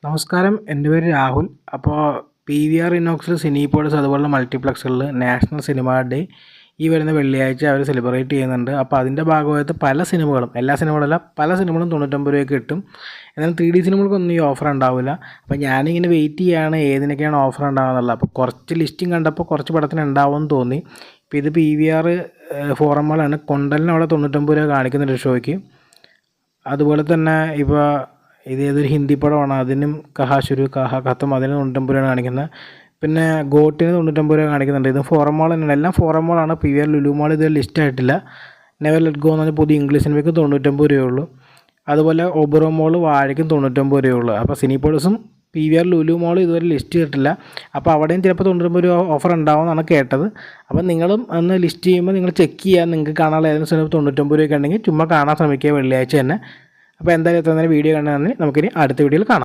നമസ്കാരം, എൻ്റെ പേര് രാഹുൽ. അപ്പോൾ PVR ഇനോക്സിൽ സിനിപോളിസ് അതുപോലുള്ള മൾട്ടിപ്ലക്സുകളിൽ നാഷണൽ സിനിമ ഡേ ഈ വരുന്ന വെള്ളിയാഴ്ച അവർ സെലിബ്രേറ്റ് ചെയ്യുന്നുണ്ട്. അപ്പോൾ അതിൻ്റെ ഭാഗമായിട്ട് പല സിനിമകളും, എല്ലാ സിനിമകളല്ല, പല സിനിമകളും 99 രൂപയ്ക്ക് കിട്ടും. എന്നാൽ 3D സിനിമകൾക്കൊന്നും ഈ ഓഫർ ഉണ്ടാവില്ല. അപ്പോൾ ഞാനിങ്ങനെ വെയിറ്റ് ചെയ്യുകയാണ് ഏതിനൊക്കെയാണ് ഓഫർ ഉണ്ടാകുന്നുള്ളത്. അപ്പോൾ കുറച്ച് ലിസ്റ്റിംഗ് കണ്ടപ്പോൾ കുറച്ച് പടത്തിന് ഉണ്ടാവുമെന്ന് തോന്നി. ഇപ്പോൾ ഇത് PVR ഫോറം മാളാണ്. കൊണ്ടലിന് അവിടെ 99 രൂപ കാണിക്കുന്നുണ്ട് ഷോയ്ക്ക്. അതുപോലെ തന്നെ ഇപ്പോൾ ഏതൊരു ഹിന്ദി പടമാണ്, അതിനും കഹാ ശുരു കഹാ ഖത്തം, അതിന് 99 രൂപയാണ് കാണിക്കുന്നത്. പിന്നെ ഗോട്ടിന് 99 രൂപ കാണിക്കുന്നുണ്ട്. ഇത് ഫോറം മാൾ തന്നെയാണ്, എല്ലാം ഫോറം മാളാണ്. PVR ലുലു മാൾ ഇത് ലിസ്റ്റ് ആയിട്ടില്ല. നെവർ ലെറ്റ് ഗോ എന്ന് പറഞ്ഞാൽ പുതിയ ഇംഗ്ലീഷ് സിനിമയ്ക്ക് 99 രൂപയുള്ളൂ. അതുപോലെ ഒബറോ മോൾ വാഴയ്ക്കും 99 രൂപയുള്ളൂ. അപ്പോൾ സിനിപോളിസും PVR ലുലു മാൾ ഇതുവരെ ലിസ്റ്റ് ചെയ്തിട്ടില്ല. അപ്പോൾ അവിടെയും ചിലപ്പോൾ 99 രൂപ ഓഫർ ഉണ്ടാവുമെന്നാണ് കേട്ടത്. അപ്പോൾ നിങ്ങളും ഒന്ന് ലിസ്റ്റ് ചെയ്യുമ്പോൾ നിങ്ങൾ ചെക്ക് ചെയ്യുക. നിങ്ങൾക്ക് കാണാനുള്ള ഏതെങ്കിലും സിനിമ 99 രൂപയൊക്കെ ഉണ്ടെങ്കിൽ ചുമ്മാ കാണാൻ ശ്രമിക്കുക വെള്ളിയാഴ്ച തന്നെ. അപ്പോൾ എന്തായാലും ഇത്ര നേരം വീഡിയോ കണ്ടു. നമുക്കിനി അടുത്ത വീഡിയോയിൽ കാണാം.